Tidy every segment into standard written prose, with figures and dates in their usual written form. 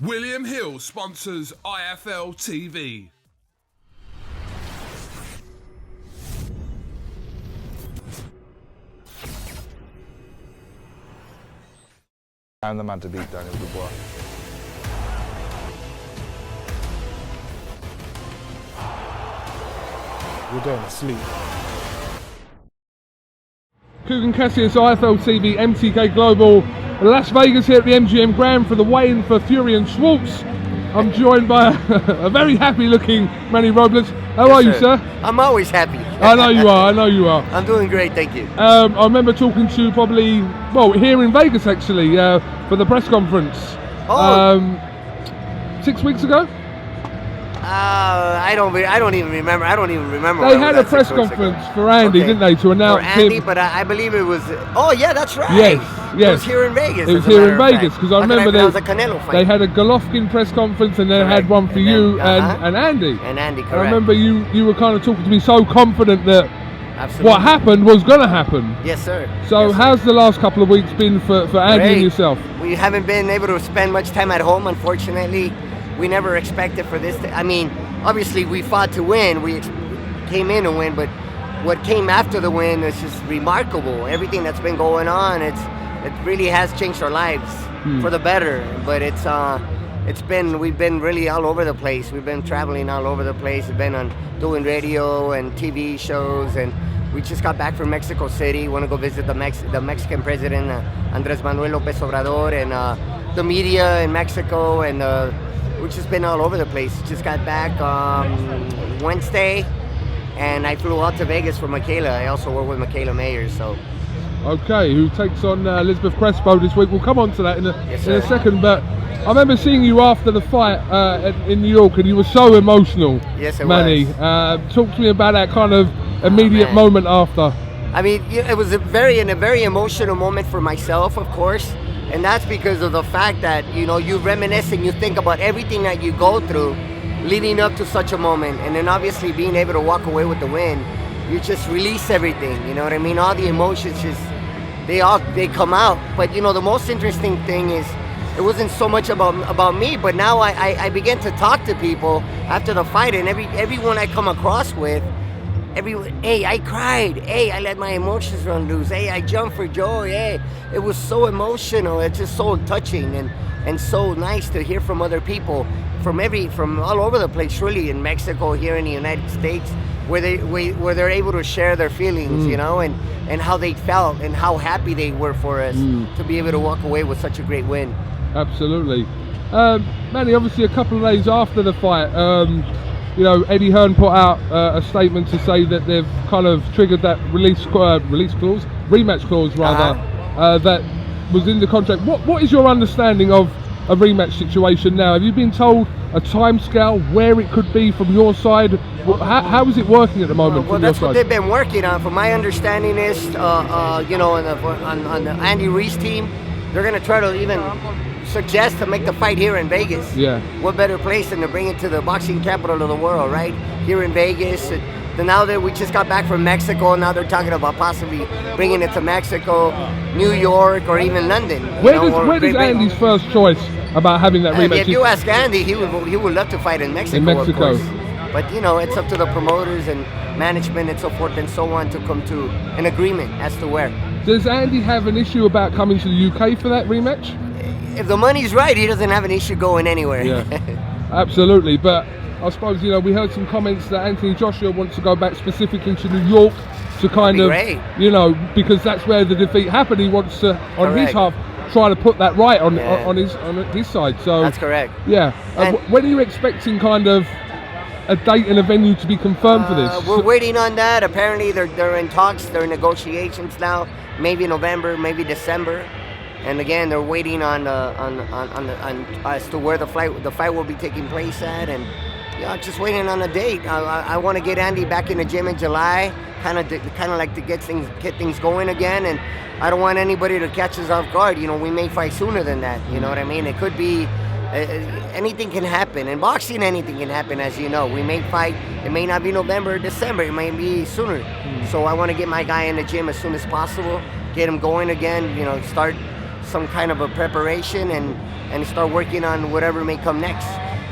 William Hill sponsors IFL TV. I'm the man to beat Daniel Dubois. You're going to sleep. KUGAN, CASSIUS, IFL TV, MTK Global, Las Vegas here at the MGM Grand for the weigh-in for Fury and Schwartz. I'm joined by a very happy-looking Manny Robles. How are you, sir? I'm always happy. I know you are, I know you are. I'm doing great, thank you. I remember talking to you probably, well, here in Vegas actually, for the press conference. Oh. 6 weeks ago? I don't even remember. They had a press conference for Andy, didn't they, to announce for Andy, him. but I believe it was. Oh yeah, that's right. Yes. It was here in Vegas. It was here in Vegas because I remember they had a Golovkin press conference and then had one for you and Andy. And Andy, correct. I remember you were kind of talking to me so confident that Absolutely. what happened was going to happen. Yes, sir. So yes, how's the last couple of weeks been for Andy and yourself? We haven't been able to spend much time at home, unfortunately. We never expected for this. I mean, obviously we fought to win. We came in to win, but what came after the win is just remarkable. Everything that's been going on, it really has changed our lives for the better. But we've been really all over the place. We've been traveling all over the place. We've been doing radio and TV shows, and we just got back from Mexico City. Want to go visit the Mexican president, Andrés Manuel López Obrador, and the media in Mexico, and we've just been all over the place. Just got back Wednesday, and I flew out to Vegas for Michaela. I also work with Michaela Mayer, so. Okay, who takes on Elizabeth Crespo this week. We'll come on to that in a second, but I remember seeing you after the fight in New York, and you were so emotional, yes, Manny. Talk to me about that kind of immediate moment after. I mean, it was a very emotional moment for myself, of course. And that's because of the fact that, you know, you reminisce and you think about everything that you go through leading up to such a moment. And then obviously being able to walk away with the win, you just release everything, you know what I mean? All the emotions they come out. But, you know, the most interesting thing is it wasn't so much about me, but now I began to talk to people after the fight, and everyone I come across with, hey, I cried. Hey, I let my emotions run loose. Hey, I jumped for joy. Hey, it was so emotional. It's just so touching and so nice to hear from other people from all over the place, really, in Mexico, here in the United States, where they're able to share their feelings, you know, and how they felt and how happy they were for us to be able to walk away with such a great win. Absolutely. Manny, obviously a couple of days after the fight, you know, Eddie Hearn put out a statement to say that they've kind of triggered that rematch clause rather, that was in the contract. What is your understanding of a rematch situation now? Have you been told a time scale where it could be from your side? How is it working at the moment? Well, that's what they've been working on. From my understanding is, you know, on the Andy Ruiz team, they're going to try to even suggest to make the fight here in Vegas. Yeah. What better place than to bring it to the boxing capital of the world, right? Here in Vegas. And now that we just got back from Mexico, now they're talking about possibly bringing it to Mexico, New York, or even London. Where does Andy's first choice about having that rematch? If you ask Andy, he would love to fight in Mexico. In Mexico. Of course. But you know, it's up to the promoters and management and so forth and so on to come to an agreement as to where. Does Andy have an issue about coming to the UK for that rematch? If the money's right, he doesn't have an issue going anywhere. Yeah, absolutely. But I suppose, you know, we heard some comments that Anthony Joshua wants to go back specifically to New York to kind of, you know, because that's where the defeat happened. He wants to, on his half, try to put that right on his side. So that's correct. Yeah. When are you expecting kind of a date and a venue to be confirmed for this? We're waiting on that. Apparently, they're in talks. They're in negotiations now. Maybe November, maybe December. And again, they're waiting on as to where the fight will be taking place at, and yeah, just waiting on a date. I want to get Andy back in the gym in July, kind of like to get things going again, and I don't want anybody to catch us off guard. You know, we may fight sooner than that. You know what I mean? It could be anything can happen in boxing. Anything can happen, as you know. We may fight. It may not be November or December. It may be sooner. So I want to get my guy in the gym as soon as possible, get him going again. You know, start some kind of a preparation and start working on whatever may come next.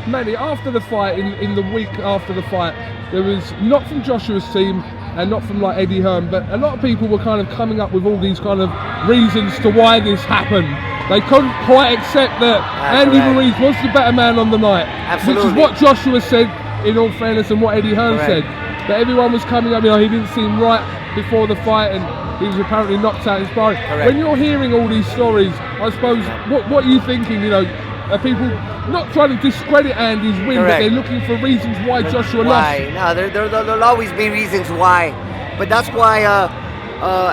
Manny, after the fight, in the week after the fight, there was, not from Joshua's team and not from like Eddie Hearn, but a lot of people were kind of coming up with all these kind of reasons to why this happened. They couldn't quite accept that Andy Ruiz was the better man on the night. Absolutely. Which is what Joshua said, in all fairness, and what Eddie Hearn said. But everyone was coming up, he didn't seem right before the fight, and he was apparently knocked out in sparring. When you're hearing all these stories, I suppose, what are you thinking? Are people not trying to discredit Andy's win, but they're looking for reasons why Joshua lost? No, there'll always be reasons why. But that's why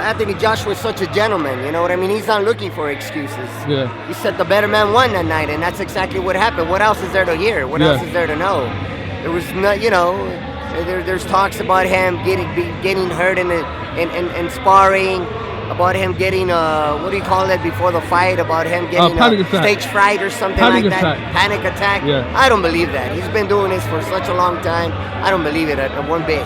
Anthony Joshua is such a gentleman, you know what I mean? He's not looking for excuses. Yeah. He said the better man won that night, and that's exactly what happened. What else is there to hear? What else is there to know? There was not, there's talks about him getting hurt in sparring, about him getting what do you call it before the fight? About him getting stage fright or something like that. Panic attack. Yeah. I don't believe that. He's been doing this for such a long time. I don't believe it at one bit.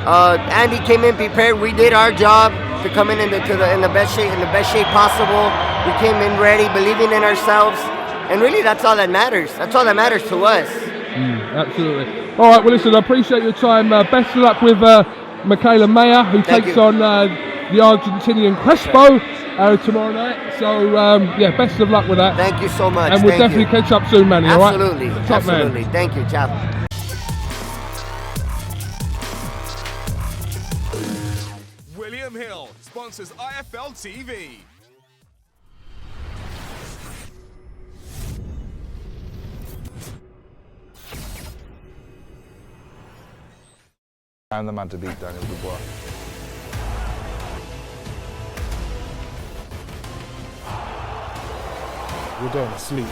Andy came in prepared. We did our job to come in the best shape possible. We came in ready, believing in ourselves, and really that's all that matters. That's all that matters to us. Absolutely. All right. Well, listen. I appreciate your time. Best of luck with Michaela Mayer, who takes on the Argentinian Crespo tomorrow night. So, best of luck with that. Thank you so much. And we'll definitely catch up soon, Manny. Absolutely. All right? Absolutely. Thank you, Chap. William Hill sponsors IFL TV. I'm the man to beat Daniel Dubois. We're going to sleep.